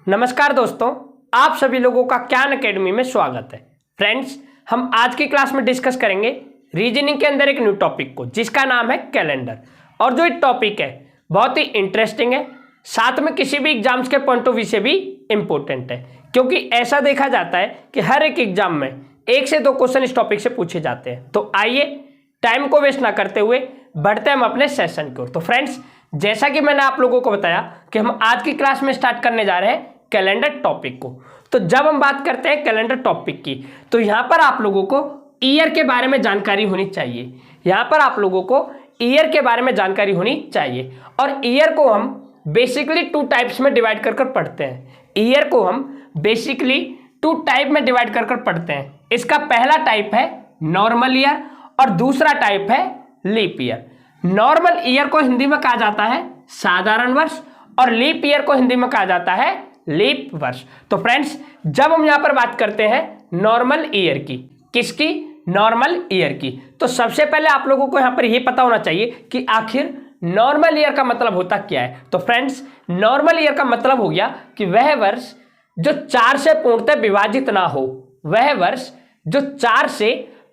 नमस्कार दोस्तों, आप सभी लोगों का ज्ञान एकेडमी में स्वागत है। फ्रेंड्स, हम आज की क्लास में डिस्कस करेंगे रीजनिंग के अंदर एक न्यू टॉपिक को, जिसका नाम है कैलेंडर। और जो ये टॉपिक है बहुत ही इंटरेस्टिंग है, साथ में किसी भी एग्जाम्स के पॉइंट ऑफ व्यू से भी इम्पोर्टेंट है, क्योंकि ऐसा देखा जाता है कि हर एक एग्जाम में 1 से 2 क्वेश्चन इस टॉपिक से पूछे जाते हैं। तो आइए टाइम को वेस्ट ना करते हुए बढ़ते हैं हम अपने सेशन की ओर। तो फ्रेंड्स, जैसा कि मैंने आप लोगों को बताया कि हम आज की क्लास में स्टार्ट करने जा रहे हैं कैलेंडर टॉपिक को। तो जब हम बात करते हैं कैलेंडर टॉपिक की, तो यहाँ पर आप लोगों को ईयर के बारे में जानकारी होनी चाहिए। यहाँ पर आप लोगों को ईयर के बारे में जानकारी होनी चाहिए। और ईयर को हम बेसिकली 2 टाइप्स में डिवाइड कर पढ़ते हैं। ईयर को हम बेसिकली 2 टाइप में डिवाइड कर पढ़ते हैं। इसका पहला टाइप है नॉर्मल ईयर और दूसरा टाइप है लीप ईयर। नॉर्मल ईयर को हिंदी में कहा जाता है साधारण वर्ष और लीप ईयर को हिंदी में कहा जाता है लीप वर्ष। तो फ्रेंड्स, जब हम यहां पर बात करते हैं नॉर्मल ईयर की, किसकी? नॉर्मल ईयर की, तो सबसे पहले आप लोगों को यहां पर यह पता होना चाहिए कि आखिर नॉर्मल ईयर का मतलब होता क्या है। तो फ्रेंड्स, नॉर्मल ईयर का मतलब हो गया कि वह वर्ष जो 4 से पूर्णतः विभाजित ना हो। वह वर्ष जो 4 से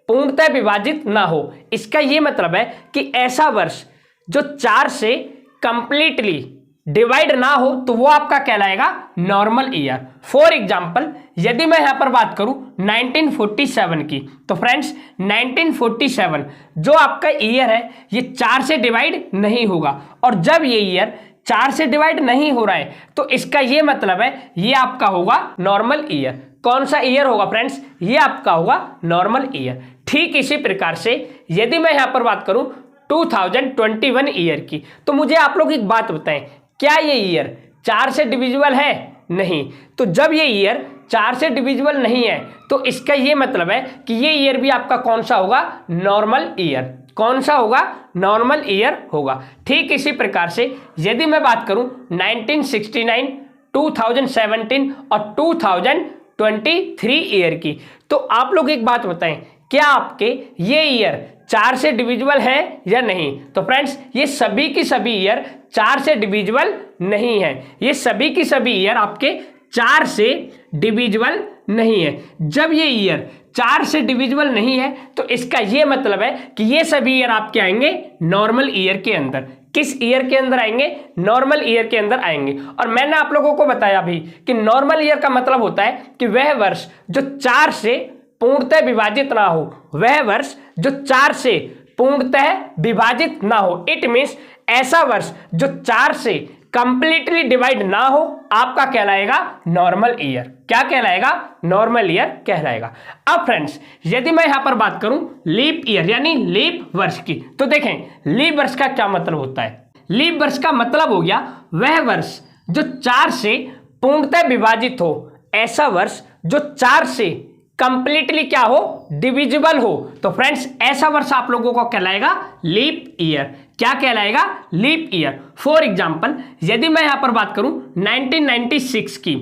पूर्णतः विभाजित ना हो, इसका यह मतलब है कि ऐसा वर्ष जो 4 से कंप्लीटली डिवाइड ना हो, तो वो आपका कहलाएगा नॉर्मल ईयर। फॉर एग्जाम्पल, यदि मैं यहां पर बात करूं 1947 की, तो फ्रेंड्स 1947 जो आपका ईयर है ये 4 से डिवाइड नहीं होगा। और जब ये ईयर 4 से डिवाइड नहीं हो रहा है, तो इसका ये मतलब है ये आपका होगा नॉर्मल ईयर। कौन सा ईयर होगा फ्रेंड्स? ये आपका होगा नॉर्मल ईयर। ठीक इसी प्रकार से यदि मैं यहां पर बात करूं 2021 ईयर की, तो मुझे आप लोग एक बात बताएं, क्या ये ईयर 4 से डिविजिबल है? नहीं। तो जब ये ईयर 4 से डिविजिबल नहीं है, तो इसका ये मतलब है कि ये ईयर भी आपका कौन सा होगा? Normal year. कौन सा होगा? नॉर्मल ईयर होगा। ठीक इसी प्रकार से यदि मैं बात करूं 1969, 2017 और 2023 ईयर की, तो आप लोग एक बात बताएं, क्या आपके ये ईयर 4 से डिविजिबल है या नहीं? तो फ्रेंड्स, ये सभी की सभी ईयर 4 से डिविजिबल नहीं है। ये सभी की सभी ईयर आपके 4 से डिविजिबल नहीं है। जब ये ईयर 4 से डिविजिबल नहीं है, तो इसका ये मतलब है कि ये सभी ईयर आपके आएंगे नॉर्मल ईयर के अंदर। किस ईयर के अंदर आएंगे? नॉर्मल ईयर के अंदर आएंगे। और मैंने आप लोगों को बताया भी कि नॉर्मल ईयर का मतलब होता है कि वह वर्ष जो 4 से पूर्णतः विभाजित ना हो। वह वर्ष जो 4 से पूर्णतः विभाजित ना हो, इट मीन्स ऐसा वर्ष जो 4 से कंप्लीटली डिवाइड ना हो, आपका कहलाएगा नॉर्मल ईयर। क्या कहलाएगा? नॉर्मल ईयर कहलाएगा। अब फ्रेंड्स, यदि मैं यहां पर बात करूं लीप ईयर यानी लीप वर्ष की, तो देखें लीप वर्ष का क्या मतलब होता है। लीप वर्ष का मतलब हो गया वह वर्ष जो 4 से पूर्णतः विभाजित हो। ऐसा वर्ष जो 4 से कंप्लीटली क्या हो? डिविजिबल हो। तो फ्रेंड्स, ऐसा वर्ष आप लोगों को कहलाएगा लीप ईयर। क्या कहलाएगा? Leap year. फॉर एग्जांपल, यदि मैं यहां पर बात करूं 1996 की,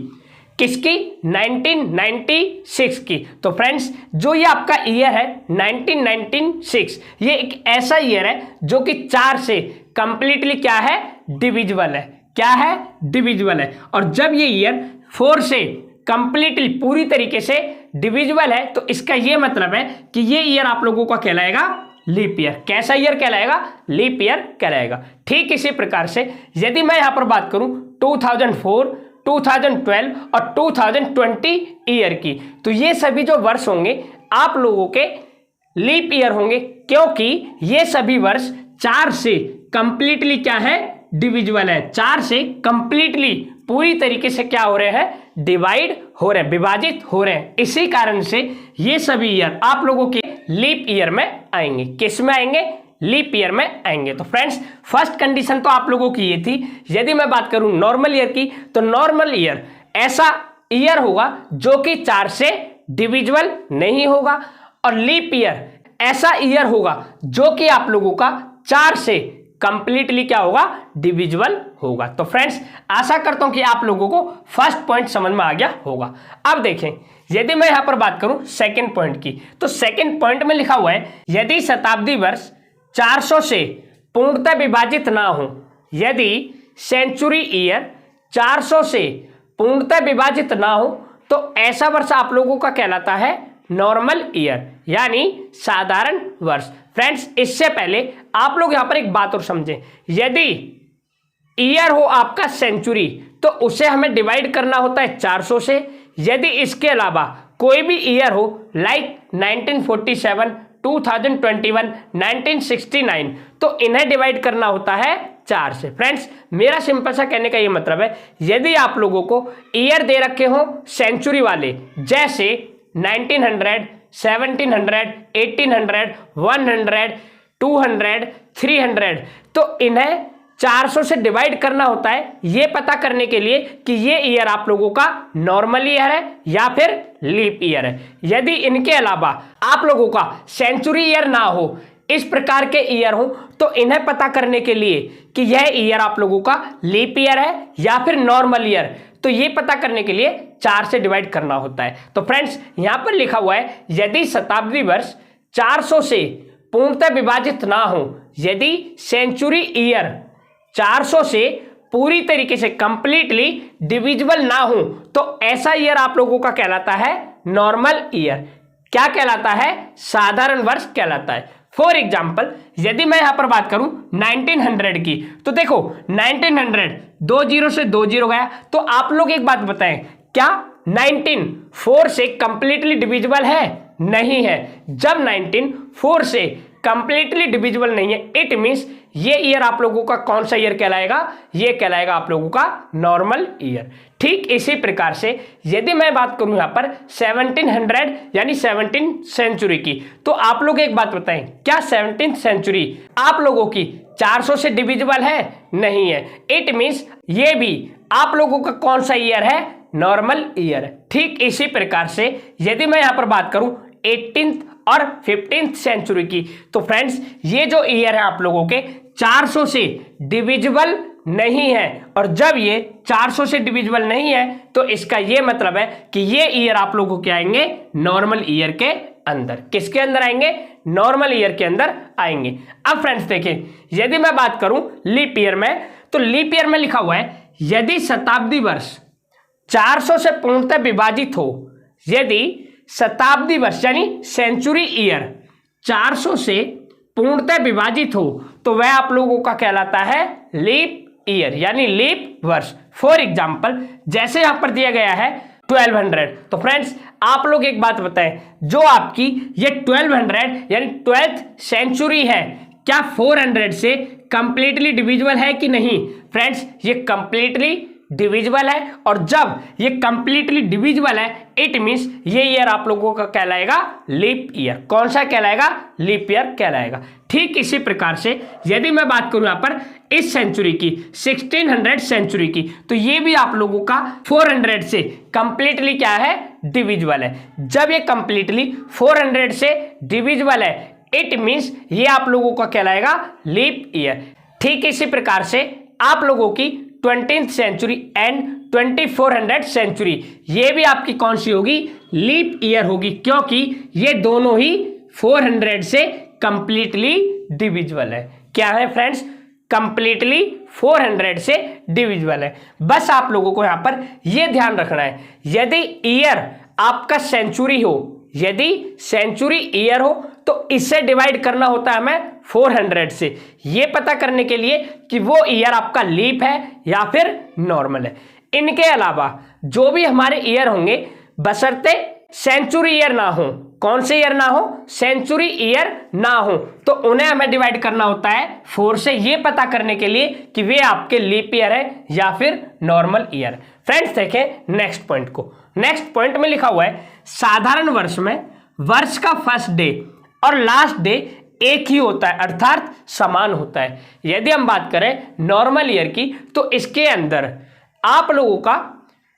किसकी? 1996 की, तो फ्रेंड्स जो ये आपका ईयर है 1996, ये एक ऐसा ईयर है जो कि 4 से कंप्लीटली क्या है? डिविजिबल है। क्या है? डिविजिबल है। और जब ये ईयर 4 से कंप्लीटली पूरी तरीके से डिविजिबल है, तो इसका ये मतलब है कि ये ईयर आप लोगों का कहलाएगा लीप ईयर। कैसा ईयर कहलाएगा? लीप ईयर कहलाएगा। ठीक इसी प्रकार से यदि मैं यहां पर बात करूं 2004, 2012 और 2020 ईयर की, तो ये सभी जो वर्ष होंगे आप लोगों के लीप ईयर होंगे, क्योंकि ये सभी वर्ष 4 से कंप्लीटली क्या है? डिविजिबल है। 4 से कंप्लीटली पूरी तरीके से क्या हो रहे हैं? डिवाइड हो रहे हैं, विभाजित हो रहे हैं। इसी कारण से ये सभी ईयर आप लोगों के लीप ईयर में आएंगे। किस में आएंगे? लीप ईयर में आएंगे। तो फ्रेंड्स, फर्स्ट कंडीशन तो आप लोगों की ये थी। यदि मैं बात करूं नॉर्मल ईयर की, तो नॉर्मल ईयर ऐसा ईयर होगा जो कि 4 से डिविजिबल नहीं होगा। और लीप ईयर ऐसा ईयर होगा जो कि आप लोगों का 4 से कंप्लीटली क्या होगा? डिविजिबल होगा। तो फ्रेंड्स, आशा करता हूं कि आप लोगों को फर्स्ट पॉइंट समझ में आ गया होगा। अब देखें, यदि मैं यहां पर बात करूं सेकंड पॉइंट की, तो सेकंड पॉइंट में लिखा हुआ है यदि शताब्दी वर्ष 400 से पूर्णतः विभाजित ना हो। यदि सेंचुरी ईयर 400 से पूर्णतः विभाजित ना हो तो ऐसा वर्ष आप लोगों का कहलाता है नॉर्मल ईयर, यानी साधारण वर्ष। फ्रेंड्स, इससे पहले आप लोग यहां पर एक बात और समझें, यदि ईयर हो आपका सेंचुरी तो उसे हमें डिवाइड करना होता है 400 से। यदि इसके अलावा कोई भी ईयर हो लाइक 1947, 2021, 1969 तो इन्हें डिवाइड करना होता है 4 से। फ्रेंड्स, मेरा सिंपल सा कहने का ये मतलब है, यदि आप लोगों को ईयर दे रखे हो सेंचुरी वाले, जैसे 1900, 1700, 1800, 100, 200, 300, तो इन्हें 400 से डिवाइड करना होता है ये पता करने के लिए कि ये ईयर आप लोगों का नॉर्मल ईयर है या फिर लीप ईयर है। यदि इनके अलावा आप लोगों का सेंचुरी ईयर ना हो, इस प्रकार के ईयर हो, तो इन्हें पता करने के लिए कि यह ईयर आप लोगों का लीप ईयर है या फिर नॉर्मल ईयर, तो ये पता करने के लिए 4 से डिवाइड करना होता है। तो फ्रेंड्स, यहां पर लिखा हुआ है, यदि शताब्दी वर्ष 400 से पूर्णतः विभाजित ना हो, यदि सेंचुरी ईयर 400 से पूरी तरीके से कंप्लीटली डिविजिबल ना हो, तो ऐसा ईयर आप लोगों का कहलाता है नॉर्मल ईयर। क्या कहलाता है? साधारण वर्ष कहलाता है। फॉर एग्जाम्पल, यदि मैं यहां पर बात करूं 1900 की, तो देखो 1900 2 0 से 2 0 गया, तो आप लोग एक बात बताएं, क्या 19 4 से कंप्लीटली डिविजिबल है? नहीं है। जब 19 4 से कंप्लीटली डिविजिबल नहीं है, इट मींस ये ईयर आप लोगों का कौन सा ईयर कहलाएगा? ये कहलाएगा आप लोगों का नॉर्मल ईयर। ठीक इसी प्रकार से यदि मैं बात करूं यहां पर 1700 यानी 17 सेंचुरी की, तो आप लोग एक बात बताएं, क्या 17 सेंचुरी आप लोगों की 400 से डिविजिबल है? नहीं है। इट मींस ये भी आप लोगों का कौन सा ईयर है? Normal year. ठीक इसी प्रकार से यदि मैं यहां पर बात करूं 18th और 15th सेंचुरी की, तो फ्रेंड्स ये जो ईयर है आप लोगों के 400 से डिविजिबल नहीं है, और जब ये 400 से डिविजिबल नहीं है तो इसका ये मतलब है कि ये ईयर आप लोगों के आएंगे नॉर्मल ईयर के अंदर। किसके अंदर आएंगे? नॉर्मल ईयर के अंदर आएंगे। अब फ्रेंड्स देखें, यदि मैं बात करूं लीप ईयर में, तो लीप ईयर में लिखा हुआ है, यदि शताब्दी वर्ष 400 से पूर्णतः विभाजित हो, यदि शताब्दी वर्ष यानी सेंचुरी ईयर 400 से पूर्णतः विभाजित हो, तो वह आप लोगों का कहलाता है लीप ईयर यानी लीप वर्ष। फॉर एग्जाम्पल, जैसे यहां पर दिया गया है 1200, तो फ्रेंड्स आप लोग एक बात बताएं, जो आपकी ये 1200 यानी 12th सेंचुरी है, क्या 400 से कंप्लीटली डिविजिबल है कि नहीं? फ्रेंड्स, ये कंप्लीटली डिविजिबल है, और जब ये कंप्लीटली डिविजिबल है, इट मींस ये ईयर आप लोगों का कहलाएगा लीप ईयर। कौन सा कहलाएगा? लीप ईयर कहलाएगा। ठीक इसी प्रकार से यदि मैं बात करूं यहां पर इस सेंचुरी की 1600 सेंचुरी की, तो ये भी आप लोगों का 400 से कंप्लीटली क्या है? डिविजिबल है। जब ये कंप्लीटली 400 से डिविजिबल है, इट मींस ये आप लोगों का कहलाएगा लीप ईयर। ठीक इसी प्रकार से आप लोगों की 20th सेंचुरी एंड 2400 सेंचुरी, ये भी आपकी कौन सी होगी? लीप ईयर होगी, क्योंकि ये दोनों ही 400 से कंप्लीटली डिविजिबल है। क्या है फ्रेंड्स? कंप्लीटली 400 से डिविजिबल है। बस आप लोगों को यहां पर यह ध्यान रखना है, यदि ईयर आपका सेंचुरी हो, यदि सेंचुरी ईयर हो, तो इससे डिवाइड करना होता है हमें 400 से, ये पता करने के लिए कि वो ईयर आपका लीप है या फिर नॉर्मल है। इनके अलावा जो भी हमारे ईयर होंगे, बशर्ते सेंचुरी ईयर ना हो, कौन से ईयर ना हो? सेंचुरी ईयर ना हो, तो उन्हें हमें डिवाइड करना होता है 4 से, ये पता करने के लिए कि वे आपके लीप ईयर है या फिर नॉर्मल ईयर। फ्रेंड्स देखें नेक्स्ट पॉइंट को। नेक्स्ट पॉइंट में लिखा हुआ है, साधारण वर्ष में वर्ष का फर्स्ट डे और लास्ट डे एक ही होता है, अर्थात समान होता है। यदि हम बात करें नॉर्मल ईयर की, तो इसके अंदर आप लोगों का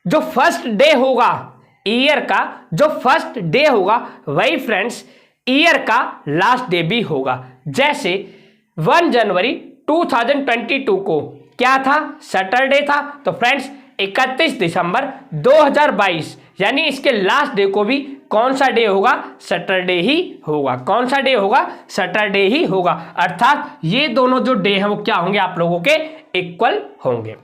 जो फर्स्ट डे होगा, ईयर का जो फर्स्ट डे होगा, वही फ्रेंड्स ईयर का लास्ट डे भी होगा। जैसे 1 जनवरी 2022 को क्या था? सैटरडे था। तो फ्रेंड्स 31 दिसंबर 2022 यानी इसके लास्ट डे को भी कौन सा डे होगा? सैटरडे ही होगा। कौन सा डे होगा? सैटरडे ही होगा। अर्थात ये दोनों जो डे हैं वो क्या होंगे? आप लोगों के इक्वल होंगे।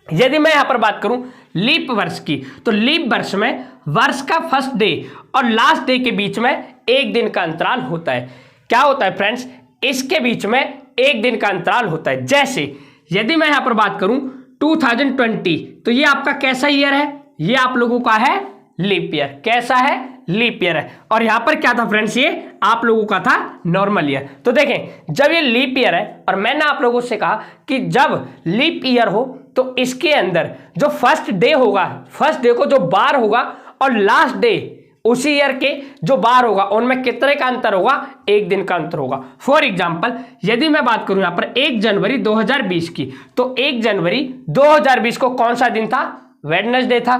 यदि मैं यहां पर बात करूं लीप वर्ष की। तो लीप वर्ष में वर्ष का फर्स्ट डे और लास्ट डे के बीच में एक दिन का अंतराल होता है। क्या होता है फ्रेंड्स, इसके बीच में एक दिन का अंतराल होता है। जैसे यदि मैं यहां पर बात करूं 2020, तो ये आपका कैसा ईयर है, ये आप लोगों का है लीप ईयर। कैसा है, लीप ईयर है। और यहां पर क्या था फ्रेंड्स, ये आप लोगों का था नॉर्मल ईयर। तो देखें, जब ये लीप ईयर है और मैंने आप लोगों से कहा कि जब लीप ईयर हो तो इसके अंदर जो फर्स्ट डे होगा, फर्स्ट डे को जो बार होगा और लास्ट डे उसी ईयर के जो बार होगा, उनमें कितने का अंतर होगा, एक दिन का अंतर होगा। फॉर एग्जांपल यदि मैं बात करूं यहां पर 1 जनवरी 2020 की, तो 1 जनवरी 2020 को कौन सा दिन था, वेडनेसडे था।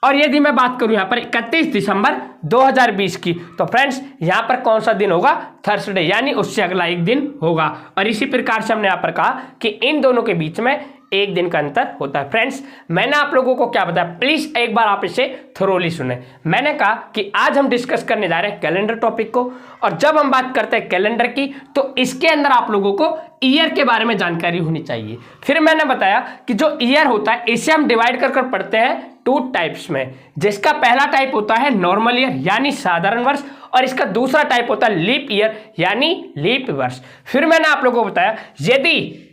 और यदि मैं बात करूं यहां पर 31 दिसंबर 2020 की, तो फ्रेंड्स यहां पर कौन सा दिन होगा, थर्सडे, यानी उससे अगला एक दिन होगा। और इसी प्रकार से हमने यहां पर कहा कि इन दोनों के बीच में एक दिन का अंतर होता है। फ्रेंड्स मैंने आप लोगों को क्या बताया, प्लीज एक बार आप इसे थोरोली सुने। मैंने कहा कि आज हम डिस्कस करने जा रहे हैं कैलेंडर टॉपिक को, और जब हम बात करते हैं कैलेंडर की तो इसके अंदर आप लोगों को ईयर के बारे में जानकारी होनी चाहिए। फिर मैंने बताया कि जो ईयर होता है इसे हम डिवाइड कर पढ़ते हैं 2 टाइप्स में, जिसका पहला टाइप होता है नॉर्मल ईयर यानी साधारण वर्ष, और इसका दूसरा टाइप होता है लीप ईयर यानी लीप वर्ष। फिर मैंने आप लोगों को बताया यदि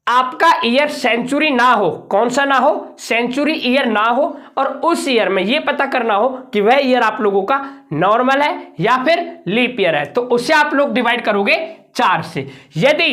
आपका ईयर सेंचुरी ना हो, कौन सा ना हो, सेंचुरी ईयर ना हो, और उस ईयर में ये पता करना हो कि वह ईयर आप लोगों का नॉर्मल है या फिर लीप ईयर है, तो उसे आप लोग डिवाइड करोगे 4 से। यदि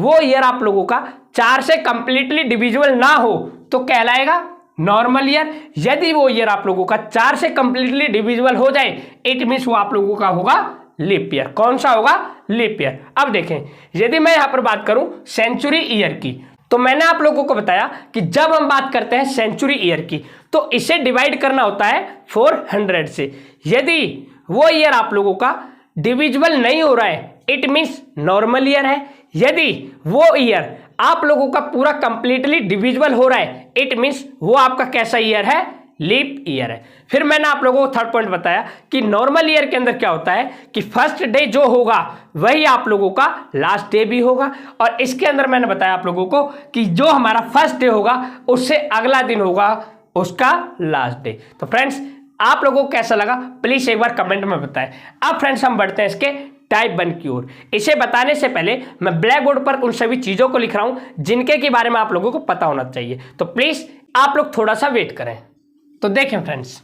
वो ईयर आप लोगों का 4 से कंप्लीटली डिविजिबल ना हो तो कहलाएगा नॉर्मल ईयर। यदि वो ईयर आप लोगों का 4 से कंप्लीटली डिविजिबल हो जाए, इट मीन्स वो आप लोगों का होगा लीप ईयर। कौन सा होगा, लीप ईयर। अब देखें, यदि मैं यहां पर बात करूं सेंचुरी ईयर की, तो मैंने आप लोगों को बताया कि जब हम बात करते हैं सेंचुरी ईयर की तो इसे डिवाइड करना होता है 400 से। यदि वो ईयर आप लोगों का डिविजिबल नहीं हो रहा है, इट मीन्स नॉर्मल ईयर है। यदि वो ईयर आप लोगों का पूरा कंप्लीटली डिविजिबल हो रहा है, इट मीन्स वो आपका कैसा ईयर है, लीप ईयर है। फिर मैंने आप लोगों को थर्ड पॉइंट बताया कि नॉर्मल ईयर के अंदर क्या होता है कि फर्स्ट डे जो होगा वही आप लोगों का लास्ट डे भी होगा, और इसके अंदर मैंने बताया आप लोगों को कि जो हमारा फर्स्ट डे होगा उससे अगला दिन होगा उसका लास्ट डे। तो फ्रेंड्स आप लोगों को कैसा लगा प्लीज एक बार कमेंट में बताएं। अब फ्रेंड्स हम बढ़ते हैं इसके टाइप 1 की ओर। इसे बताने से पहले मैं ब्लैक बोर्ड पर उन सभी चीजों को लिख रहा हूं जिनके के बारे में आप लोगों को पता होना चाहिए, तो प्लीज आप लोग थोड़ा सा वेट करें। तो देखें फ्रेंड्स,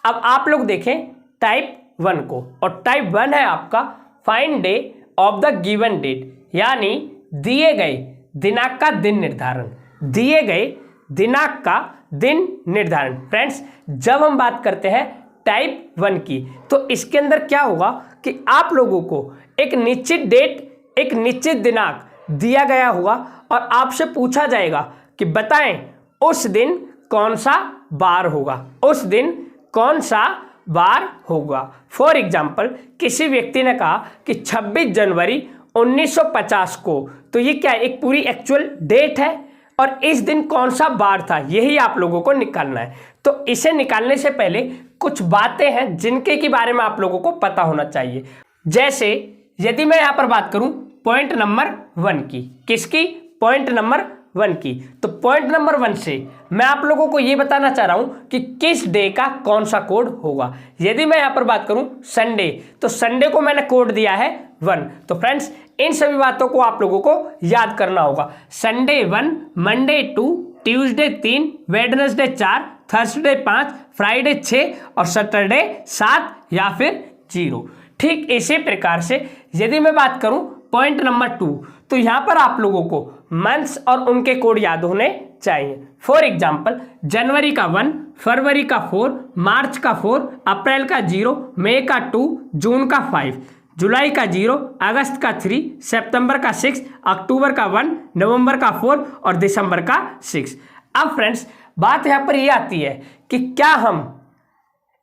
अब आप लोग देखें टाइप 1 को, और टाइप 1 है आपका find day of the given date, यानी दिए गए दिनांक का दिन निर्धारण, दिए गए दिनांक का दिन निर्धारण। फ्रेंड्स जब हम बात करते हैं टाइप 1 की तो इसके अंदर क्या होगा कि आप लोगों को एक निश्चित डेट, एक निश्चित दिनांक दिया गया होगा और आपसे पूछा जाएगा कि बताएं उस दिन कौन सा बार होगा, उस दिन कौन सा बार होगा। फॉर एग्जाम्पल किसी व्यक्ति ने कहा कि 26 जनवरी 1950 को, तो ये क्या है, एक पूरी एक्चुअल डेट है और इस दिन कौन सा बार था यही आप लोगों को निकालना है। तो इसे निकालने से पहले कुछ बातें हैं जिनके के बारे में आप लोगों को पता होना चाहिए। जैसे यदि मैं यहां पर बात करूं पॉइंट नंबर 1 की, किसकी, पॉइंट नंबर 1 की, तो पॉइंट नंबर 1 से मैं आप लोगों को यह बताना चाह रहा हूं कि किस डे का कौन सा कोड होगा। यदि मैं यहां पर बात करूं संडे, तो संडे को मैंने कोड दिया है 1। तो फ्रेंड्स इन सभी बातों को आप लोगों को याद करना होगा। Sunday 1, Monday 2, Tuesday 3, Wednesday 4, Thursday 5, Friday 6 और सैटरडे 7 या फिर 0। ठीक इसी प्रकार से यदि मैं बात करूं पॉइंट नंबर 2, तो यहां पर आप लोगों को मंथ्स और उनके कोड याद होने चाहिए। फॉर एग्जाम्पल जनवरी का 1, फरवरी का 4, मार्च का 4, अप्रैल का 0, मई का 2, जून का 5, जुलाई का 0, अगस्त का 3, सितंबर का 6, अक्टूबर का 1, नवंबर का 4 और दिसंबर का 6। अब फ्रेंड्स बात यहाँ पर ये आती है कि क्या हम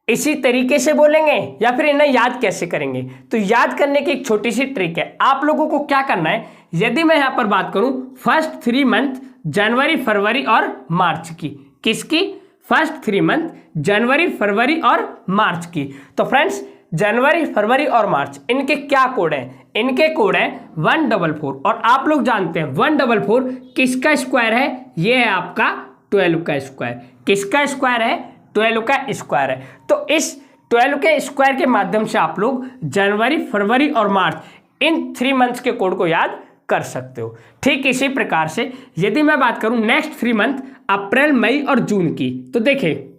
इसी तरीके से बोलेंगे या फिर इन्हें याद कैसे करेंगे। तो याद करने की एक छोटी सी ट्रिक है। आप लोगों को क्या करना है, यदि मैं यहाँ पर बात करूँ फर्स्ट 3 मंथ जनवरी, फरवरी और मार्च की, किसकी, फर्स्ट 3 मंथ जनवरी, फरवरी और मार्च की। तो फ्रेंड्स जनवरी, फरवरी और मार्च इनके क्या कोड हैं? इनके कोड हैं 144 और आप लोग जानते हैं 144 किसका स्क्वायर है? ये है आपका 12 का स्क्वायर। किसका स्क्वायर है? 12 का स्क्वायर है। तो इस 12 के स्क्वायर के माध्यम से आप लोग जनवरी, फरवरी और मार्च इन 3 मंथ्स के कोड को याद कर सकते हो। ठीक इसी प्रकार से यदि मैं बात करूं नेक्स्ट 3 मंथ अप्रैल, मई और जून की, तो देखें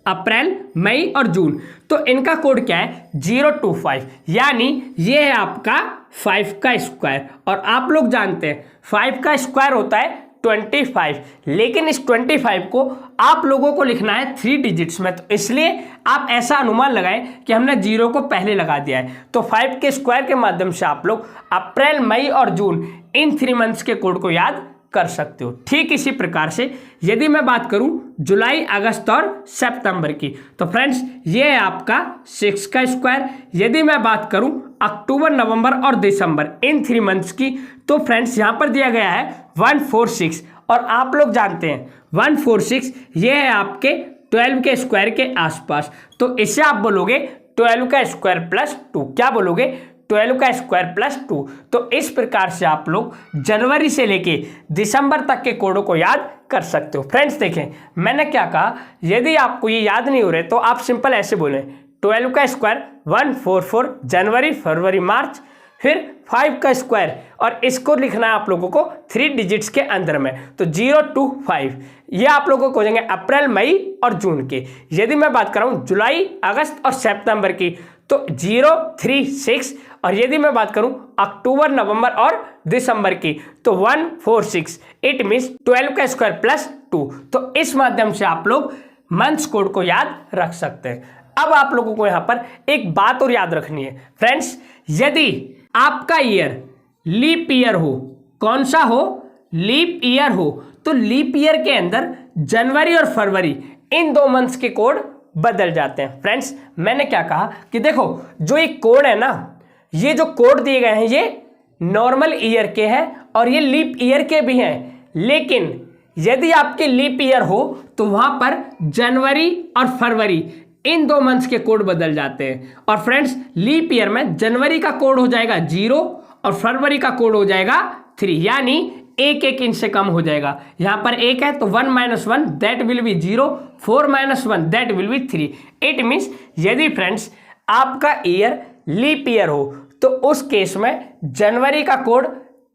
अप्रैल, मई और जून, तो इनका कोड क्या है? 025, यानी ये है आपका 5 का स्क्वायर। और आप लोग जानते हैं 5 का स्क्वायर होता है 25, लेकिन इस 25 को आप लोगों को लिखना है 3 डिजिट्स में, तो इसलिए आप ऐसा अनुमान लगाएं कि हमने 0 को पहले लगा दिया है। तो 5 के स्क्वायर के माध्यम से आप लोग अप्रैल, मई और जून इन 3 मंथ्स के कोड को याद कर सकते हो। ठीक इसी प्रकार से यदि मैं बात करूं जुलाई, अगस्त और सितंबर की, तो फ्रेंड्स ये है आपका 6 का स्क्वायर। यदि मैं बात करूं अक्टूबर, नवंबर और दिसंबर इन 3 मंथ्स की, तो फ्रेंड्स यहां पर दिया गया है 146 और आप लोग जानते हैं 146 ये है आपके 12 के स्क्वायर के आसपास। तो इसे आप बोलोगे 12 का स्क्वायर प्लस 2। क्या बोलोगे? 12 का स्क्वायर प्लस 2। तो इस प्रकार से आप लोग जनवरी से लेके दिसंबर तक के कोडों को याद कर सकते हो। फ्रेंड्स देखें मैंने क्या कहा, यदि आपको ये याद नहीं हो रहे तो आप सिंपल ऐसे बोलें 12 का स्क्वायर 144 जनवरी, फरवरी, मार्च, फिर 5 का स्क्वायर और इसको लिखना है आप लोगों को 3 डिजिट्स के अंदर में, तो 025 ये आप लोगों को हो जाएंगे अप्रैल, मई और जून के। यदि मैं बात कर रहा हूँ जुलाई, अगस्त और सितंबर की, तो 036 और यदि मैं बात करूं अक्टूबर, नवंबर और दिसंबर की, तो 146। इट मीन्स 12 का स्क्वायर प्लस 2। तो इस माध्यम से आप लोग मंथ्स कोड को याद रख सकते हैं। अब आप लोगों को यहां पर एक बात और याद रखनी है फ्रेंड्स, यदि आपका ईयर लीप ईयर हो, कौन सा हो? लीप ईयर हो, तो लीप ईयर के अंदर जनवरी और फरवरी इन 2 मंथ्स के कोड बदल जाते हैं। फ्रेंड्स मैंने क्या कहा कि देखो जो ये कोड है ना, ये जो कोड दिए गए हैं ये नॉर्मल ईयर के हैं और ये लीप ईयर के भी हैं, लेकिन यदि आपके लीप ईयर हो तो वहां पर जनवरी और फरवरी इन 2 मंथ्स के कोड बदल जाते हैं। और फ्रेंड्स लीप ईयर में जनवरी का कोड हो जाएगा 0 और फरवरी का कोड हो जाएगा 3, यानी एक इनसे कम हो जाएगा। यहां पर 1 है तो 1 - 1 that will be 0, 4 - 1 that will be 3। It means यदि फ्रेंड्स आपका ईयर लीप ईयर हो तो उस केस में जनवरी का कोड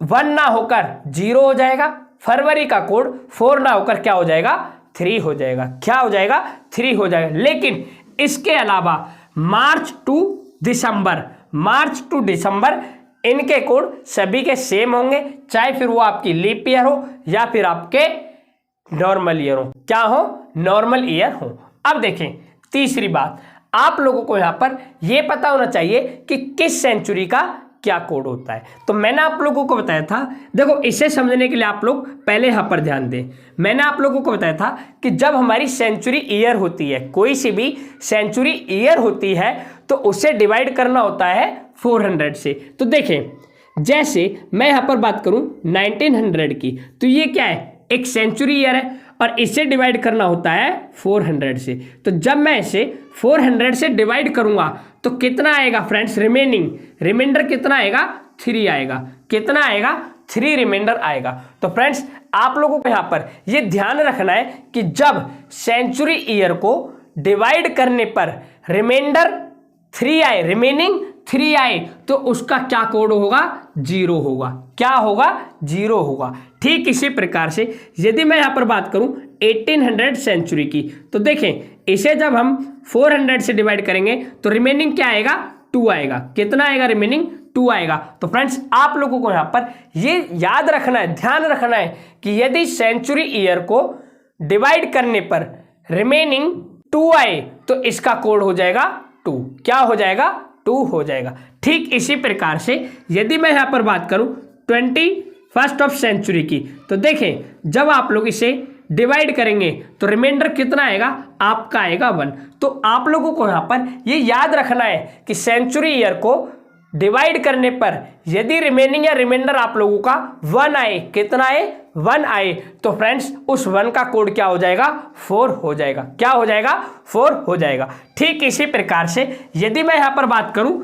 1 ना होकर 0 हो जाएगा, फरवरी का कोड 4 ना होकर क्या हो जाएगा? 3 हो जाएगा। क्या हो जाएगा? 3 हो जाएगा। लेकिन इसके अलावा मार्च टू दिसंबर इनके कोड सभी के सेम होंगे, चाहे फिर वो आपकी लीप ईयर हो या फिर आपके नॉर्मल ईयर हो। क्या हो? नॉर्मल ईयर हो। अब देखें तीसरी बात, आप लोगों को यहां पर यह पता होना चाहिए कि किस सेंचुरी का क्या कोड होता है। तो मैंने आप लोगों को बताया था, देखो इसे समझने के लिए आप लोग पहले यहां पर ध्यान दें। मैंने आप लोगों को बताया था कि जब हमारी सेंचुरी ईयर होती है, कोई सी भी सेंचुरी ईयर होती है, तो उसे डिवाइड करना होता है 400 से। तो देखें जैसे मैं यहां पर बात करूं 1900 की, तो ये क्या है? एक सेंचुरी ईयर है और इसे डिवाइड करना होता है 400 से। तो जब मैं इसे 400 से डिवाइड करूंगा तो कितना आएगा फ्रेंड्स? रिमाइंडर कितना आएगा? 3 आएगा। कितना आएगा? 3 रिमाइंडर आएगा। तो फ्रेंड्स आप लोगों को यहां पर यह ध्यान रखना है कि जब सेंचुरी ईयर को डिवाइड करने पर रिमाइंडर 3 आए, रिमेनिंग 3 आए, तो उसका क्या कोड होगा? 0 होगा। क्या होगा? 0 होगा। ठीक इसी प्रकार से यदि मैं यहां पर बात करूं 1800 सेंचुरी की, तो देखें इसे जब हम 400 से डिवाइड करेंगे तो रिमेनिंग क्या आएगा? 2 आएगा। कितना आएगा? रिमेनिंग 2 आएगा। तो फ्रेंड्स आप लोगों को यहां पर ये याद रखना है, ध्यान रखना है कि यदि सेंचुरी ईयर को डिवाइड करने पर रिमेनिंग 2 आए तो इसका कोड हो जाएगा 2। क्या हो जाएगा? 2 हो जाएगा। ठीक इसी प्रकार से यदि मैं यहां पर बात करूं 21st ऑफ सेंचुरी की, तो देखें जब आप लोग इसे डिवाइड करेंगे तो रिमाइंडर कितना आएगा? आपका आएगा 1। तो आप लोगों को यहां पर ये याद रखना है कि सेंचुरी ईयर को डिवाइड करने पर यदि रिमेनिंग या रिमाइंडर आप लोगों का 1 आए, कितना आए, 1 आए, तो फ्रेंड्स उस 1 का कोड क्या हो जाएगा, 4 हो जाएगा। क्या हो जाएगा, 4 हो जाएगा। ठीक इसी प्रकार से यदि मैं यहां पर बात करूं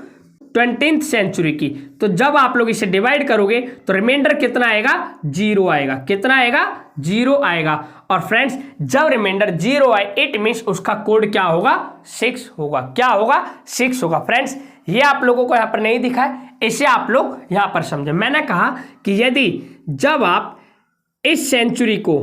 20th सेंचुरी की, तो जब आप लोग इसे डिवाइड करोगे तो रिमाइंडर कितना आएगा, 0 आएगा। कितना आएगा, 0 आएगा। और फ्रेंड्स जब रिमाइंडर 0 आए इट मीन्स उसका कोड क्या होगा, 6 होगा। क्या होगा, 6 होगा। फ्रेंड्स ये आप लोगों को यहाँ पर नहीं दिखा है, इसे आप लोग यहाँ पर समझे। मैंने कहा कि यदि जब आप इस सेंचुरी को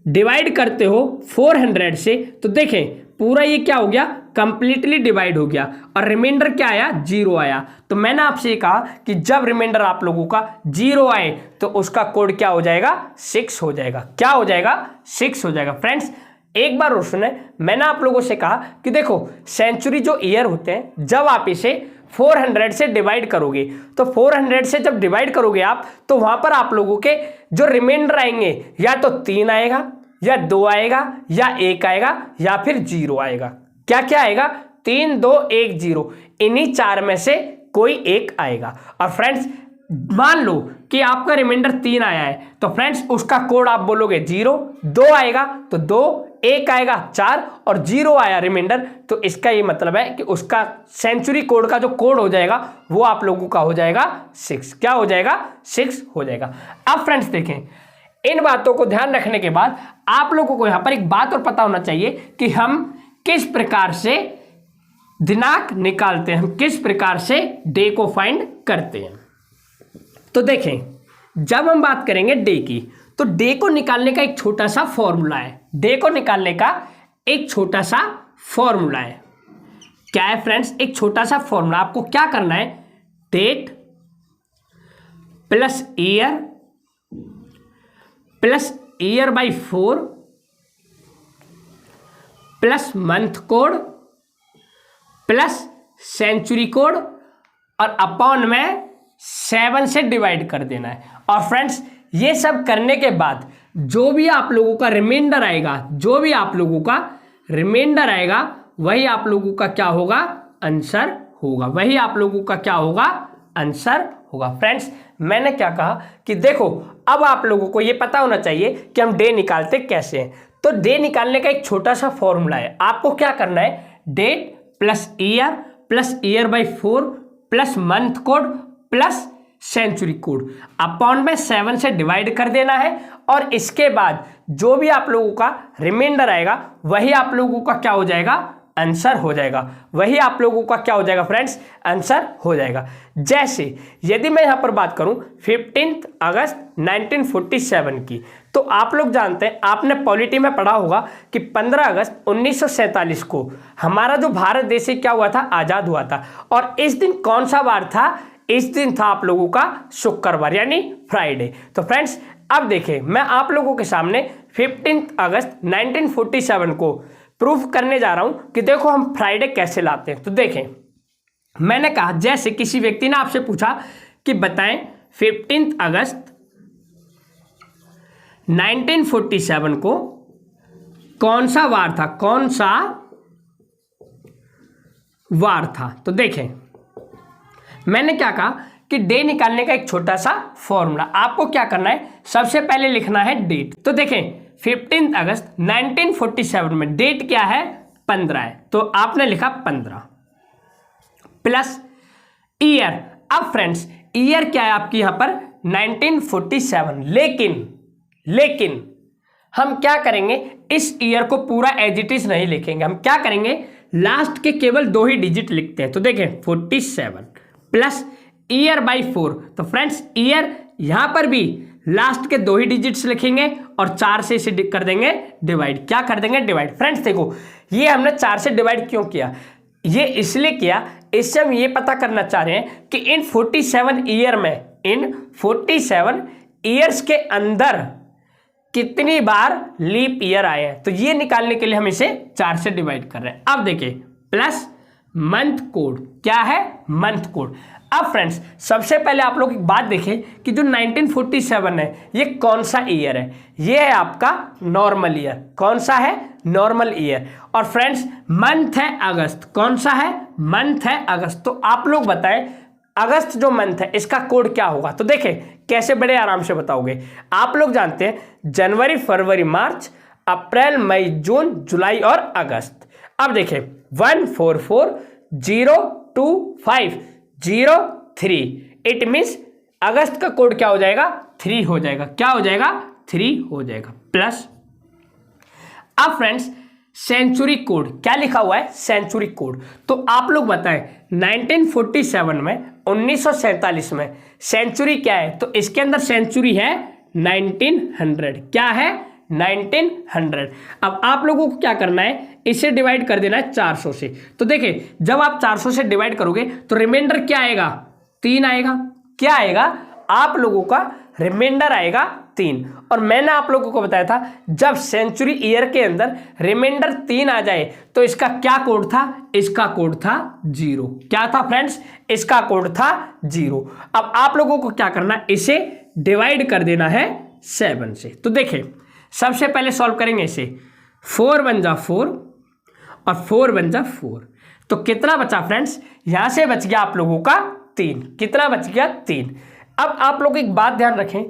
डिवाइड करते हो 400 से, तो देखें पूरा ये क्या हो गया, कंप्लीटली डिवाइड हो गया और रिमाइंडर क्या आया, 0 आया। तो मैंने आपसे ये कहा कि जब रिमाइंडर आप लोगों का 0 आए तो उसका कोड क्या हो जाएगा, 6 हो जाएगा। क्या हो जाएगा, 6 हो जाएगा। फ्रेंड्स एक बार और सुने, मैंने आप लोगों से कहा कि देखो सेंचुरी जो ईयर होते हैं, जब आप इसे 400 से डिवाइड करोगे, तो 400 से जब डिवाइड करोगे आप, तो वहां पर आप लोगों के जो रिमाइंडर आएंगे या तो 3 आएगा, या 2 आएगा, या 1 आएगा, या फिर 0 आएगा। क्या क्या आएगा, 3 2 1 0, इन्हीं 4 में से कोई एक आएगा। और फ्रेंड्स मान लो कि आपका रिमाइंडर 3 आया है, तो फ्रेंड्स उसका कोड आप बोलोगे 0, 2 आएगा तो 2, 1 आएगा 4 और 0 आया रिमाइंडर, तो इसका ये मतलब है कि उसका सेंचुरी कोड का जो कोड हो जाएगा वो आप लोगों का हो जाएगा 6। क्या हो जाएगा, 6 हो जाएगा। अब फ्रेंड्स देखें, इन बातों को ध्यान रखने के बाद आप लोगों को यहां पर एक बात और पता होना चाहिए कि हम किस प्रकार से दिनांक निकालते हैं, हम किस प्रकार से डे को फाइंड करते हैं। तो देखें जब हम बात करेंगे डे की, तो डे को निकालने का एक छोटा सा फॉर्मूला है। डे को निकालने का एक छोटा सा फॉर्मूला है। क्या है फ्रेंड्स, एक छोटा सा फॉर्मूला। आपको क्या करना है, date plus year by 4 plus month code plus century code और अपॉन में 7 से डिवाइड कर देना है। और फ्रेंड्स ये सब करने के बाद जो भी आप लोगों का रिमाइंडर आएगा, जो भी आप लोगों का रिमाइंडर आएगा, वही आप लोगों का क्या होगा, आंसर होगा। वही आप लोगों का क्या होगा, आंसर होगा। फ्रेंड्स मैंने क्या कहा कि देखो अब आप लोगों को ये पता होना चाहिए कि हम डे निकालते कैसे हैं। तो डे निकालने का एक छोटा सा फॉर्मूला है। आपको क्या करना है, date plus year by 4 plus month code plus century code upon में 7 से डिवाइड कर देना है। और इसके बाद जो भी आप लोगों का रिमाइंडर आएगा वही आप लोगों का क्या हो जाएगा, आंसर हो जाएगा। वही आप लोगों का क्या हो जाएगा फ्रेंड्स, आंसर हो जाएगा। जैसे यदि मैं यहां पर बात करूं 15 अगस्त 1947 की, तो आप लोग जानते हैं, आपने पॉलिटी में पढ़ा होगा कि 15 अगस्त 1947 को हमारा जो भारत देश क्या हुआ था, आजाद हुआ था। और इस दिन कौन सा वार था, इस दिन था आप लोगों का शुक्रवार यानी फ्राइडे। तो फ्रेंड्स अब देखें, मैं आप लोगों के सामने 15 अगस्त 1947 को प्रूफ करने जा रहा हूं कि देखो हम फ्राइडे कैसे लाते हैं। तो देखें मैंने कहा, जैसे किसी व्यक्ति ने आपसे पूछा कि बताएं 15 अगस्त 1947 को कौन सा वार था, कौन सा वार था। तो देखें मैंने क्या कहा कि डे निकालने का एक छोटा सा फॉर्मूला। आपको क्या करना है, सबसे पहले लिखना है डेट। तो देखें 15 अगस्त 1947 में डेट क्या है, 15 है, तो आपने लिखा 15 प्लस ईयर। अब फ्रेंड्स ईयर क्या है आपकी यहां पर 1947। लेकिन हम क्या करेंगे, इस ईयर को पूरा एज इट इज नहीं लिखेंगे। हम क्या करेंगे, लास्ट के केवल 2 ही डिजिट लिखते हैं। तो देखें 47 प्लस ईयर बाई 4। तो फ्रेंड्स ईयर यहां पर भी लास्ट के 2 ही डिजिट्स लिखेंगे और 4 से इसे कर देंगे डिवाइड। क्या कर देंगे, डिवाइड। फ्रेंड्स देखो ये हमने 4 से डिवाइड क्यों किया, ये इसलिए किया, इससे हम ये पता करना चाह रहे हैं कि इन 47 ईयर में, इन 47 ईयर्स के अंदर कितनी बार लीप ईयर आए हैं। तो ये निकालने के लिए हम इसे 4 से डिवाइड कर रहे हैं। अब देखिए प्लस मंथ कोड, क्या है, मंथ कोड। अब फ्रेंड्स सबसे पहले आप लोग एक बात देखें कि जो 1947 है ये कौन सा ईयर है, ये है आपका नॉर्मल ईयर। कौन सा है, नॉर्मल ईयर। और फ्रेंड्स मंथ है अगस्त, कौन सा है, मंथ है अगस्त। तो आप लोग बताएं अगस्त जो मंथ है इसका कोड क्या होगा। तो देखें कैसे बड़े आराम से बताओगे। आप लोग जानते हैं जनवरी, फरवरी, मार्च, अप्रैल, मई, जून, जुलाई और अगस्त। अब देखें 14402503, इट मीन्स अगस्त का कोड क्या हो जाएगा, 3 हो जाएगा। क्या हो जाएगा, 3 हो जाएगा। प्लस अब फ्रेंड्स सेंचुरी कोड क्या लिखा हुआ है, सेंचुरी कोड। तो आप लोग बताएं 1947 में, 1947 में सेंचुरी क्या है। तो इसके अंदर सेंचुरी है 1900। क्या है, 1900। अब आप लोगों को क्या करना है, इसे डिवाइड कर देना है 400 से। तो देखिए जब आप 400 से डिवाइड करोगे तो रिमाइंडर क्या आएगा, 3 आएगा। क्या आएगा, आप लोगों का रिमाइंडर आएगा 3। और मैंने आप लोगों को बताया था जब सेंचुरी ईयर के अंदर रिमाइंडर 3 आ जाए तो इसका क्या कोड था, इसका कोड था 0। क्या था फ्रेंड्स, इसका कोड था 0। अब आप लोगों को क्या करना है, इसे डिवाइड कर देना है 7 से। तो देखें सबसे पहले सॉल्व करेंगे इसे। 4 1 जा 4 और 4 1 जा 4। तो कितना बचा फ्रेंड्स, यहां से बच गया आप लोगों का 3। कितना बच गया, 3। अब आप लोग एक बात ध्यान रखें,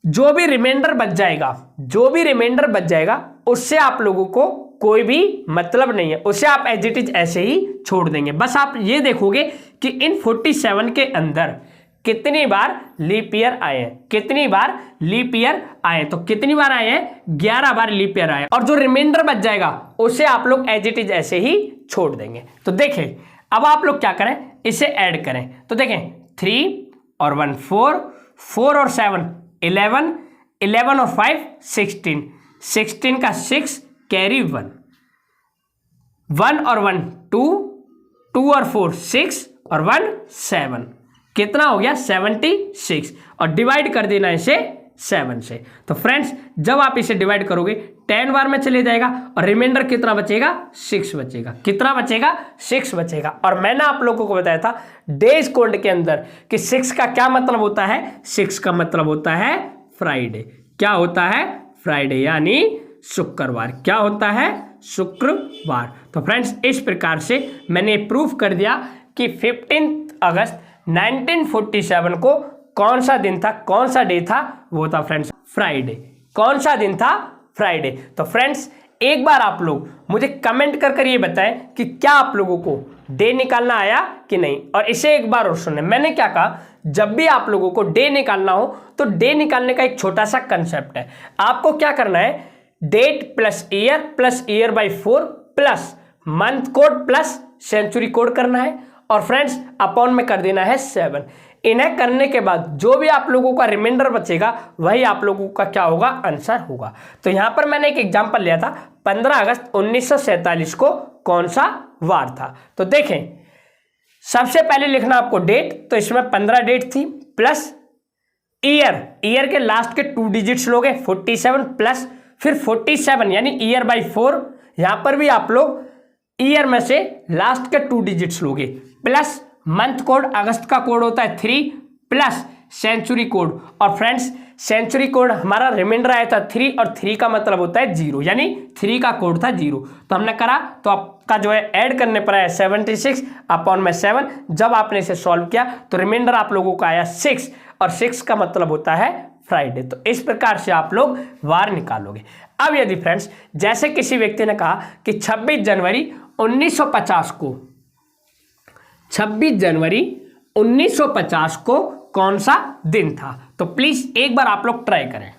जो भी रिमाइंडर बच जाएगा, जो भी रिमाइंडर बच जाएगा उससे आप लोगों को कोई भी मतलब नहीं है, उसे आप एज इट इज ऐसे ही छोड़ देंगे। बस आप ये देखोगे कि इन 47 के अंदर कितनी बार लीप ईयर आए हैं, कितनी बार लीप ईयर आए। तो कितनी बार आए हैं, 11 बार लीप ईयर आए। और जो रिमाइंडर बच जाएगा उसे आप लोग एज इट इज ऐसे ही छोड़ देंगे। तो देखें अब आप लोग क्या करें, इसे ऐड करें। तो देखें 3 और 1 4, 4 और 7 11, 11 और 5 16, 16 का 6 कैरी 1, 1 और 1 2, 2 और 4 6 और 1 7। कितना हो गया, 76। और डिवाइड कर देना इसे 7 से। तो फ्रेंड्स जब आप इसे डिवाइड करोगे 10 बार में चले जाएगा और रिमाइंडर कितना बचेगा, 6 बचेगा। कितना बचेगा, 6 बचेगा। और मैंने आप लोगों को बताया था डेज कोड के अंदर कि 6 का क्या मतलब होता है, 6 का मतलब होता है फ्राइडे। क्या होता है, फ्राइडे यानी शुक्रवार। क्या होता है, शुक्रवार। तो फ्रेंड्स इस प्रकार से मैंने प्रूफ कर दिया कि 15 अगस्त 1947 को कौन सा दिन था, कौन सा डे था, वो था फ्रेंड्स फ्राइडे। कौन सा दिन था, फ्राइडे। तो फ्रेंड्स एक बार आप लोग मुझे कमेंट कर ये बताएं कि क्या आप लोगों को डे निकालना आया कि नहीं। और इसे एक बार और सुने, मैंने क्या कहा, जब भी आप लोगों को डे निकालना हो तो डे निकालने का एक छोटा सा कंसेप्ट है। आपको क्या करना है, date plus year by 4 plus month code plus century code करना है। और फ्रेंड्स अपॉन में कर देना है 7। इन्हें करने के बाद जो भी आप लोगों का रिमाइंडर बचेगा वही आप लोगों का क्या होगा, आंसर होगा। तो यहां पर मैंने एक एग्जांपल लिया था 15 अगस्त 1947 को कौन सा वार था। तो देखें सबसे पहले लिखना आपको डेट, तो इसमें 15 डेट थी प्लस ईयर, ईयर के लास्ट के 2 डिजिट्स लोगे 47 प्लस फिर 47 यानी ईयर बाई 4। यहां पर भी आप लोग ईयर में से लास्ट के 2 डिजिट्स लोगे प्लस मंथ कोड, अगस्त का कोड होता है 3 प्लस सेंचुरी कोड। और फ्रेंड्स सेंचुरी कोड हमारा रिमाइंडर आया था 3 और 3 का मतलब होता है 0 यानी 3 का कोड था 0। तो हमने करा तो आपका जो है ऐड करने पर आया 76 अपॉन में 7। जब आपने इसे सॉल्व किया तो रिमाइंडर आप लोगों का आया 6 और 6 का मतलब होता है फ्राइडे। तो इस प्रकार से आप लोग वार निकालोगे। अब यदि फ्रेंड्स जैसे किसी व्यक्ति ने कहा कि 26 जनवरी 1950 को, 26 जनवरी 1950 को कौन सा दिन था, तो प्लीज एक बार आप लोग ट्राई करें।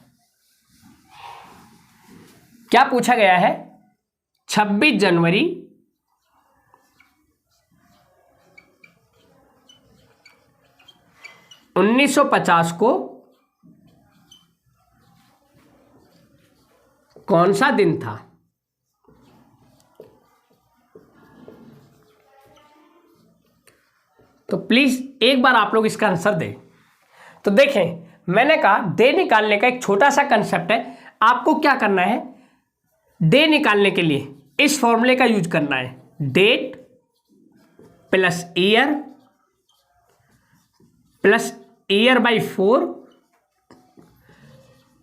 क्या पूछा गया है, 26 जनवरी 1950 को कौन सा दिन था। तो प्लीज एक बार आप लोग इसका आंसर दें। तो देखें मैंने कहा डे निकालने का एक छोटा सा कंसेप्ट है। आपको क्या करना है, डे निकालने के लिए इस फॉर्मूले का यूज करना है, date plus year by 4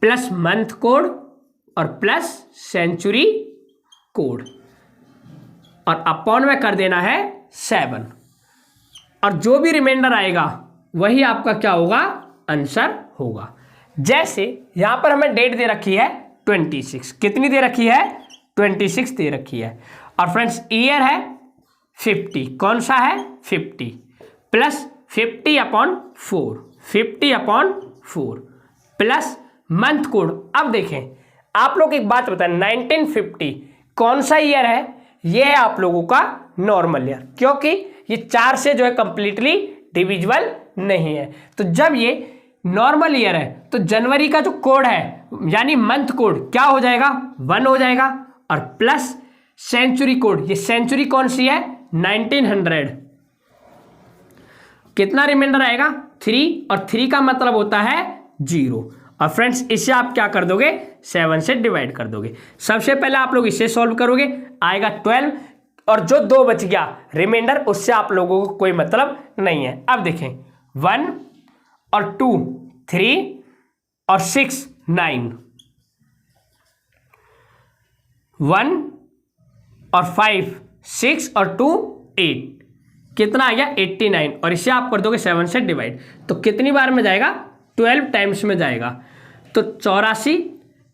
plus month code और प्लस सेंचुरी कोड और अपॉन में कर देना है 7। और जो भी रिमाइंडर आएगा वही आपका क्या होगा, आंसर होगा। जैसे यहां पर हमें डेट दे रखी है 26, कितनी दे रखी है, 26 दे रखी है। और फ्रेंड्स ईयर है 50, कौन सा है 50, प्लस 50/4, 50/4 प्लस मंथ कोड। अब देखें आप लोग एक बात बताएं, 1950 कौन सा ईयर है, ये है आप लोगों का नॉर्मल ईयर, क्योंकि ये 4 से जो है कंप्लीटली डिविजिबल नहीं है। तो जब ये नॉर्मल ईयर है तो जनवरी का जो कोड है यानी मंथ कोड क्या हो जाएगा, 1 हो जाएगा। और प्लस सेंचुरी कोड, ये सेंचुरी कौन सी है, 1900, कितना रिमाइंडर आएगा 3, और 3 का मतलब होता है 0। और फ्रेंड्स इसे आप क्या कर दोगे, 7 से डिवाइड कर दोगे। सबसे पहले आप लोग इसे सॉल्व करोगे, आएगा 12, और जो 2 बच गया रिमाइंडर उससे आप लोगों को कोई मतलब नहीं है। अब देखें 1 और 2 3 और 6 9, 1 और 5 6 और 2 8, कितना आ गया 89, और इसे आप कर दोगे 7 से डिवाइड, तो कितनी बार में जाएगा, 12 टाइम्स में जाएगा, तो 84।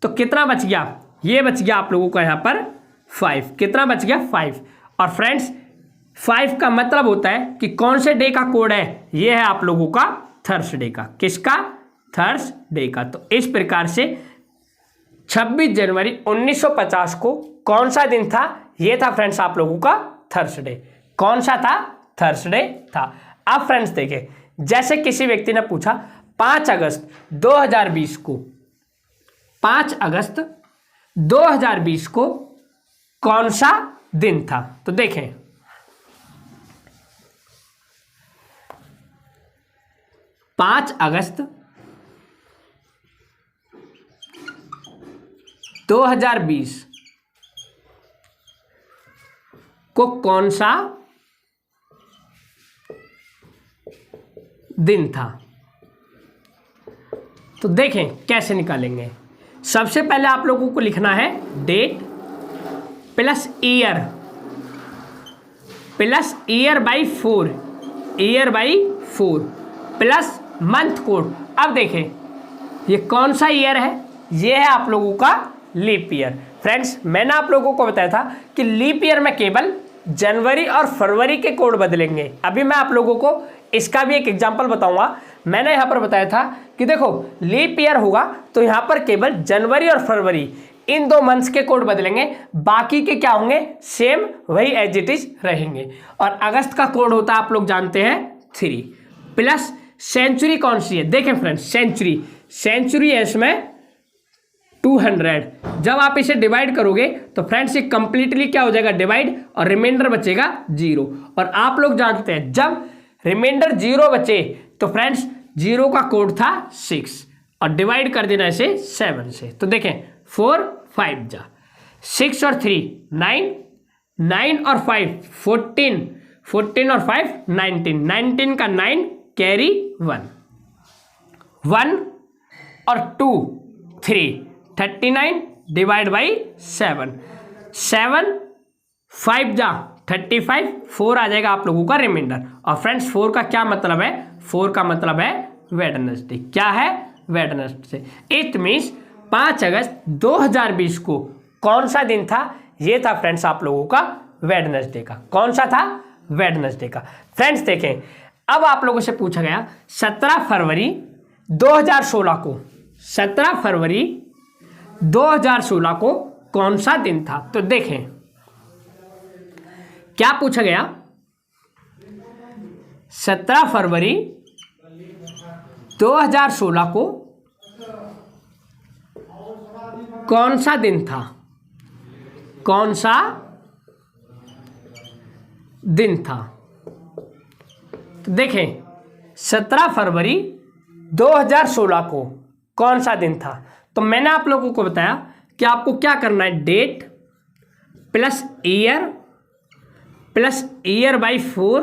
तो कितना बच गया, ये बच गया आप लोगों का यहाँ पर 5, कितना बच गया 5। और फ्रेंड्स 5 का मतलब होता है कि कौन से डे का कोड है, ये है आप लोगों का थर्सडे का, किसका, थर्सडे का। तो इस प्रकार से 26 जनवरी 1950 को कौन सा दिन था, ये था फ्रेंड्स आप लोगों का थर्सडे। कौन सा था, थर्सडे था। अब फ्रेंड्स देखें, जैसे किसी व्यक्ति ने पूछा 5 अगस्त 2020 को, 5 अगस्त 2020 को कौन सा दिन था, तो देखें 5 अगस्त 2020 को कौन सा दिन था, तो देखें कैसे निकालेंगे। सबसे पहले आप लोगों को लिखना है date plus year by 4, year by 4 plus month code. अब देखें ये कौन सा ईयर है, ये है आप लोगों का लीप ईयर। फ्रेंड्स मैंने आप लोगों को बताया था कि लीप ईयर में केवल जनवरी और फरवरी के कोड बदलेंगे। अभी मैं आप लोगों को इसका भी एक एग्जांपल बताऊंगा। मैंने यहाँ पर बताया था कि देखो लीप ईयर होगा तो यहाँ पर केवल जनवरी और फरवरी इन 2 मंथ्स के कोड बदलेंगे, बाकी के क्या होंगे, सेम वही एज इट इज रहेंगे। और अगस्त का कोड होता है आप लोग जानते हैं 3, प्लस सेंचुरी कौन सी है, देखें फ्रेंड्स सेंचुरी है इसमें 200। जब आप इसे डिवाइड करोगे तो फ्रेंड्स ये कंप्लीटली क्या हो जाएगा, डिवाइड, और रिमाइंडर बचेगा 0। और आप लोग जानते हैं जब रिमाइंडर 0 बचे तो फ्रेंड्स 0 का कोड था 6, और डिवाइड कर देना इसे 7 से। तो देखें 4 5 जा 6 और 3 9, 9 और 5 14, 14 और 5 19, 19 का 9 कैरी 1, 1 और 2 3 39 डिवाइड बाई 7, 7 5 जा 35, 4 आ जाएगा आप लोगों का रिमाइंडर। और फ्रेंड्स 4 का क्या मतलब है, 4 का मतलब है वेडनेसडे। क्या है, वेडनेसडे। इट मीन्स 5 अगस्त 2020 को कौन सा दिन था, ये था फ्रेंड्स आप लोगों का वेडनेसडे का। कौन सा था, वेडनेसडे का। फ्रेंड्स देखें अब आप लोगों से पूछा गया 17 फरवरी 2016 को, 17 फरवरी 2016 को कौन सा दिन था। तो देखें क्या पूछा गया, 17 फरवरी 2016 को कौन सा दिन था, कौन सा दिन था। तो देखें 17 फरवरी 2016 को कौन सा दिन था। तो मैंने आप लोगों को बताया कि आपको क्या करना है, date plus year by 4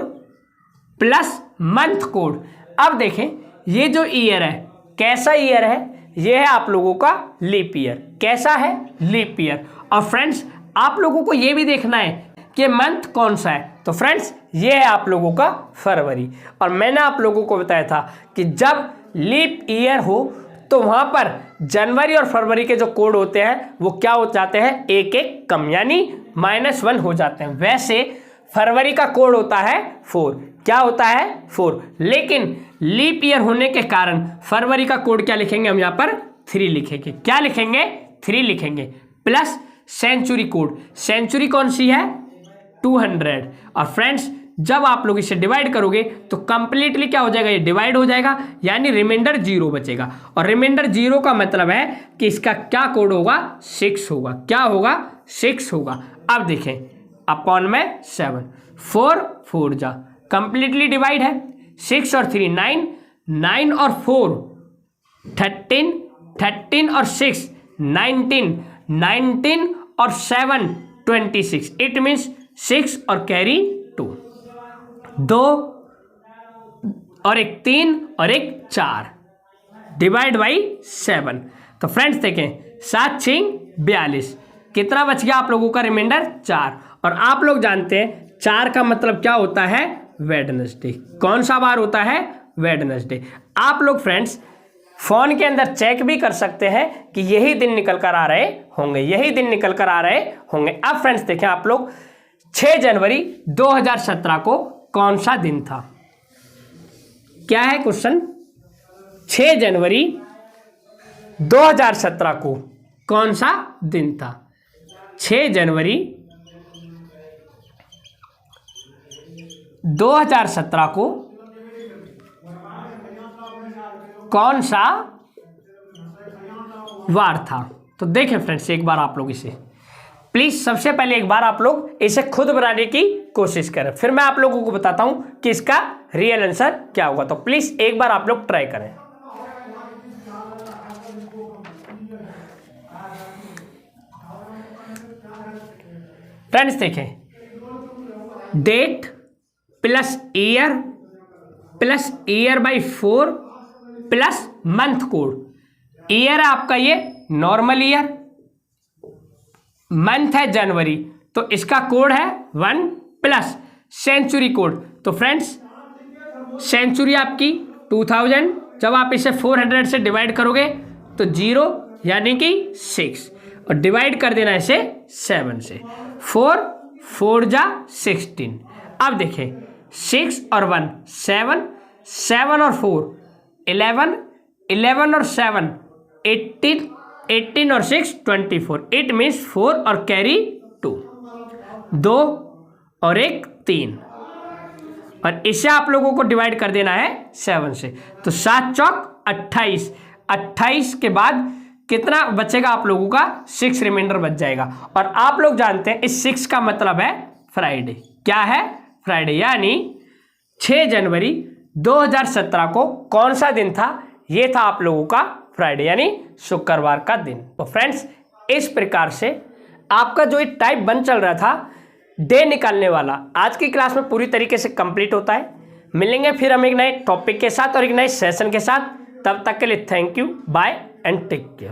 plus month code. अब देखें ये जो ईयर है कैसा ईयर है, ये है आप लोगों का लीप ईयर। कैसा है, लीप ईयर। और फ्रेंड्स आप लोगों को ये भी देखना है कि मंथ कौन सा है, तो फ्रेंड्स ये है आप लोगों का फरवरी। और मैंने आप लोगों को बताया था कि जब लीप ईयर हो तो वहां पर जनवरी और फरवरी के जो कोड होते हैं वो क्या हो जाते हैं, एक एक कम, यानी -1 हो जाते हैं। वैसे फरवरी का कोड होता है 4, क्या होता है 4, लेकिन लीप ईयर होने के कारण फरवरी का कोड क्या लिखेंगे हम यहाँ पर 3 लिखेंगे। क्या लिखेंगे 3 लिखेंगे, प्लस सेंचुरी कोड, सेंचुरी कौन सी है 200। और फ्रेंड्स जब आप लोग इसे डिवाइड करोगे तो कंप्लीटली क्या हो जाएगा, ये डिवाइड हो जाएगा, यानी रिमाइंडर 0 बचेगा। और रिमाइंडर 0 का मतलब है कि इसका क्या कोड होगा 6 होगा। क्या होगा 6 होगा। अब देखें अपॉन में 7, 4 4 जा कंप्लीटली डिवाइड है, 6 और 3 9, 9 और 4 13, 13 और 6 19, 19 और 7 26, इट मीन्स 6 और कैरी 2, 2 और एक 3 और एक 4 डिवाइड बाई 7। तो फ्रेंड्स देखें 7 6 42, कितना बच गया आप लोगों का रिमाइंडर 4। और आप लोग जानते हैं 4 का मतलब क्या होता है वेडनेसडे। कौन सा बार होता है वेडनेसडे। आप लोग फ्रेंड्स फोन के अंदर चेक भी कर सकते हैं कि यही दिन निकल कर आ रहे होंगे, यही दिन निकल कर आ रहे होंगे। अब फ्रेंड्स देखें आप लोग 6 जनवरी 2017 को कौन सा दिन था। क्या है क्वेश्चन, 6 जनवरी 2017 को कौन सा दिन था। 6 जनवरी 2017 को कौन सा वार था। तो देखें फ्रेंड्स एक बार आप लोग इसे प्लीज सबसे पहले एक बार आप लोग इसे खुद बनाने की कोशिश करें, फिर मैं आप लोगों को बताता हूं कि इसका रियल आंसर क्या होगा। तो प्लीज एक बार आप लोग ट्राई करें। फ्रेंड्स देखें date plus year by 4 plus month code. Year है आपका ये नॉर्मल ईयर, मंथ है जनवरी, तो इसका कोड है 1 प्लस सेंचुरी कोड। तो फ्रेंड्स सेंचुरी आपकी 2000, जब आप इसे 400 से डिवाइड करोगे तो 0 यानी कि 6, और डिवाइड कर देना इसे 7 से, 4 4 जा 16। अब देखें 6 और 1 7, 7 और 4 11, 11 और 7 18, 18 और 6 24, इट मीन्स 4 और कैरी 2, 2 और एक 3, और इसे आप लोगों को डिवाइड कर देना है 7 से। तो 7 चौक 28, 28 के बाद कितना बचेगा आप लोगों का 6 रिमाइंडर बच जाएगा। और आप लोग जानते हैं इस 6 का मतलब है फ्राइडे। क्या है फ्राइडे, यानी 6 जनवरी 2017 को कौन सा दिन था, ये था आप लोगों का फ्राइडे यानी शुक्रवार का दिन। तो फ्रेंड्स इस प्रकार से आपका जो एक टाइप 1 चल रहा था डे निकालने वाला आज की क्लास में पूरी तरीके से कंप्लीट होता है। मिलेंगे फिर हम एक नए टॉपिक के साथ और एक नए सेशन के साथ। तब तक के लिए thank you, bye and take care.